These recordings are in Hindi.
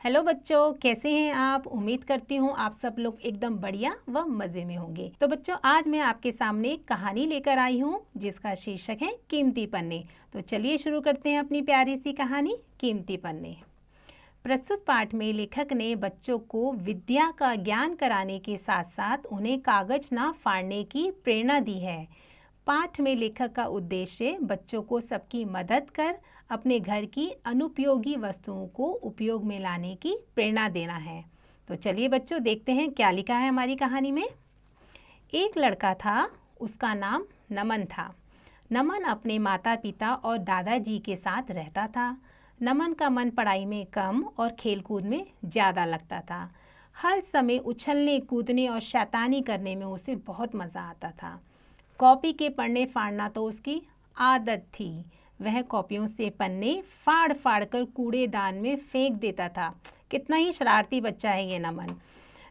हेलो बच्चों, कैसे हैं आप। उम्मीद करती हूँ आप सब लोग एकदम बढ़िया व मज़े में होंगे। तो बच्चों, आज मैं आपके सामने एक कहानी लेकर आई हूँ जिसका शीर्षक है कीमती पन्ने। तो चलिए शुरू करते हैं अपनी प्यारी सी कहानी कीमती पन्ने। प्रस्तुत पाठ में लेखक ने बच्चों को विद्या का ज्ञान कराने के साथ साथ उन्हें कागज ना फाड़ने की प्रेरणा दी है। पाठ में लेखक का उद्देश्य बच्चों को सबकी मदद कर अपने घर की अनुपयोगी वस्तुओं को उपयोग में लाने की प्रेरणा देना है। तो चलिए बच्चों, देखते हैं क्या लिखा है हमारी कहानी में। एक लड़का था, उसका नाम नमन था। नमन अपने माता पिता और दादाजी के साथ रहता था। नमन का मन पढ़ाई में कम और खेलकूद में ज़्यादा लगता था। हर समय उछलने कूदने और शैतानी करने में उसे बहुत मज़ा आता था। कॉपी के पन्ने फाड़ना तो उसकी आदत थी। वह कॉपियों से पन्ने फाड़ फाड़ कर कूड़ेदान में फेंक देता था। कितना ही शरारती बच्चा है ये नमन।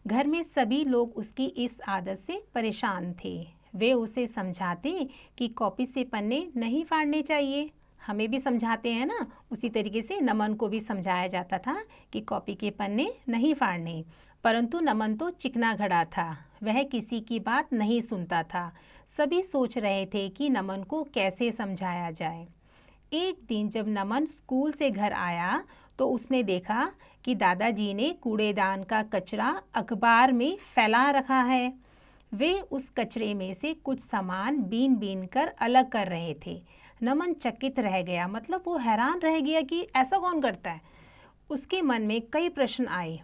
घर में सभी लोग उसकी इस आदत से परेशान थे। वे उसे समझाते कि कॉपी से पन्ने नहीं फाड़ने चाहिए। हमें भी समझाते हैं ना, उसी तरीके से नमन को भी समझाया जाता था कि कॉपी के पन्ने नहीं फाड़ने। परंतु नमन तो चिकना घड़ा था, वह किसी की बात नहीं सुनता था। सभी सोच रहे थे कि नमन को कैसे समझाया जाए। एक दिन जब नमन स्कूल से घर आया तो उसने देखा कि दादाजी ने कूड़ेदान का कचरा अखबार में फैला रखा है। वे उस कचरे में से कुछ सामान बीन बीन कर अलग कर रहे थे। नमन चकित रह गया, मतलब वो हैरान रह गया कि ऐसा कौन करता है। उसके मन में कई प्रश्न आए।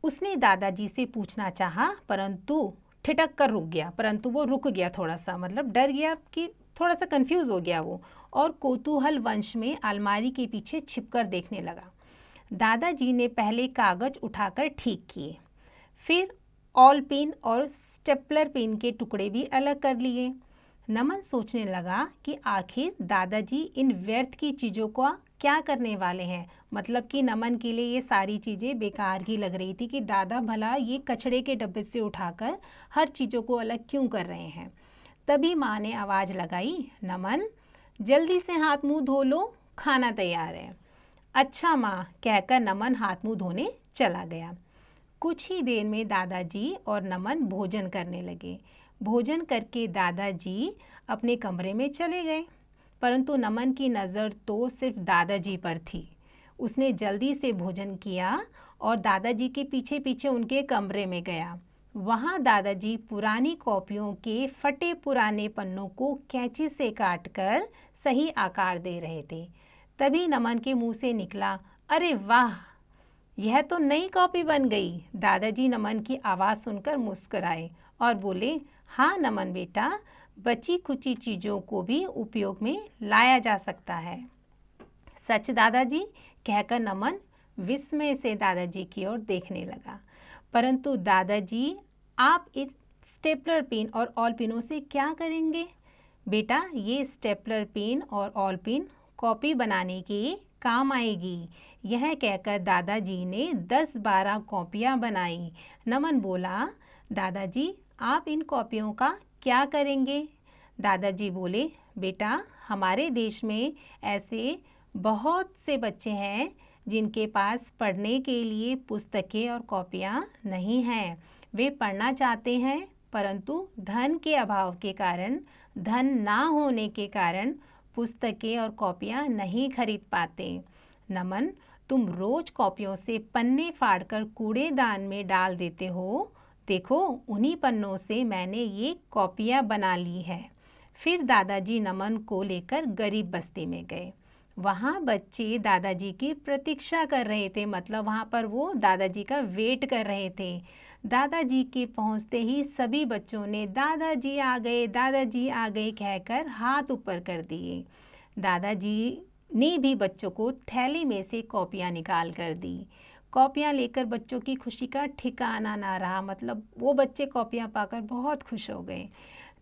उसने दादाजी से पूछना चाहा परंतु ठिठक कर रुक गया। परंतु वो रुक गया थोड़ा सा, मतलब डर गया कि थोड़ा सा कंफ्यूज हो गया वो, और कौतूहल वंश में अलमारी के पीछे छिपकर देखने लगा। दादाजी ने पहले कागज उठाकर ठीक किए, फिर ऑल पिन और स्टेपलर पिन के टुकड़े भी अलग कर लिए। नमन सोचने लगा कि आखिर दादाजी इन व्यर्थ की चीज़ों का क्या करने वाले हैं। मतलब कि नमन के लिए ये सारी चीज़ें बेकार ही लग रही थी कि दादा भला ये कचड़े के डब्बे से उठाकर हर चीज़ों को अलग क्यों कर रहे हैं। तभी माँ ने आवाज़ लगाई, नमन जल्दी से हाथ मुंह धो लो, खाना तैयार है। अच्छा माँ, कहकर नमन हाथ मुंह धोने चला गया। कुछ ही देर में दादाजी और नमन भोजन करने लगे। भोजन करके दादाजी अपने कमरे में चले गए, परंतु नमन की नज़र तो सिर्फ दादाजी पर थी। उसने जल्दी से भोजन किया और दादाजी के पीछे पीछे उनके कमरे में गया। वहाँ दादाजी पुरानी कॉपियों के फटे पुराने पन्नों को कैंची से काटकर सही आकार दे रहे थे। तभी नमन के मुंह से निकला, अरे वाह, यह तो नई कॉपी बन गई। दादाजी नमन की आवाज़ सुनकर मुस्कुराए और बोले, हाँ नमन बेटा, बची खुची चीज़ों को भी उपयोग में लाया जा सकता है। सच दादाजी, कहकर नमन विस्मय से दादाजी की ओर देखने लगा। परंतु दादाजी, आप इस स्टेपलर पिन और ऑल पिनों से क्या करेंगे? बेटा, ये स्टेपलर पिन और ऑल पिन कॉपी बनाने के काम आएगी। यह कहकर दादाजी ने 10-12 कॉपियाँ बनाई। नमन बोला, दादाजी आप इन कॉपियों का क्या करेंगे? दादाजी बोले, बेटा हमारे देश में ऐसे बहुत से बच्चे हैं जिनके पास पढ़ने के लिए पुस्तकें और कॉपियाँ नहीं हैं। वे पढ़ना चाहते हैं परंतु धन के अभाव के कारण, धन ना होने के कारण पुस्तकें और कॉपियाँ नहीं खरीद पाते। नमन, तुम रोज कॉपियों से पन्ने फाड़कर कूड़ेदान में डाल देते हो। देखो, उन्हीं पन्नों से मैंने ये कॉपियाँ बना ली है। फिर दादाजी नमन को लेकर गरीब बस्ती में गए। वहाँ बच्चे दादाजी की प्रतीक्षा कर रहे थे, मतलब वहाँ पर वो दादाजी का वेट कर रहे थे। दादाजी के पहुँचते ही सभी बच्चों ने दादाजी आ गए, दादाजी आ गए कहकर हाथ ऊपर कर दिए। दादाजी ने भी बच्चों को थैली में से कॉपियाँ निकाल कर दी। कॉपियाँ लेकर बच्चों की खुशी का ठिकाना ना रहा, मतलब वो बच्चे कॉपियाँ पाकर बहुत खुश हो गए।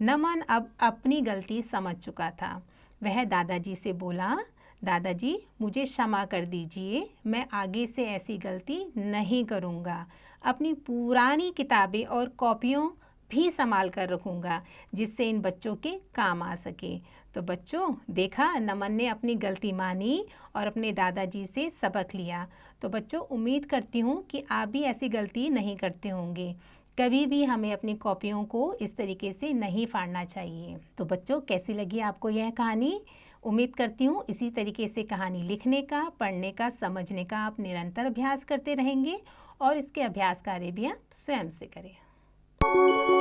नमन अब अपनी गलती समझ चुका था। वह दादाजी से बोला, दादाजी मुझे क्षमा कर दीजिए, मैं आगे से ऐसी गलती नहीं करूँगा। अपनी पुरानी किताबें और कॉपियों भी संभाल कर रखूँगा जिससे इन बच्चों के काम आ सके। तो बच्चों देखा, नमन ने अपनी गलती मानी और अपने दादाजी से सबक लिया। तो बच्चों उम्मीद करती हूँ कि आप भी ऐसी गलती नहीं करते होंगे। कभी भी हमें अपनी कॉपियों को इस तरीके से नहीं फाड़ना चाहिए। तो बच्चों कैसी लगी आपको यह कहानी? उम्मीद करती हूँ इसी तरीके से कहानी लिखने का, पढ़ने का, समझने का आप निरंतर अभ्यास करते रहेंगे और इसके अभ्यास कार्य भी आप स्वयं से करें।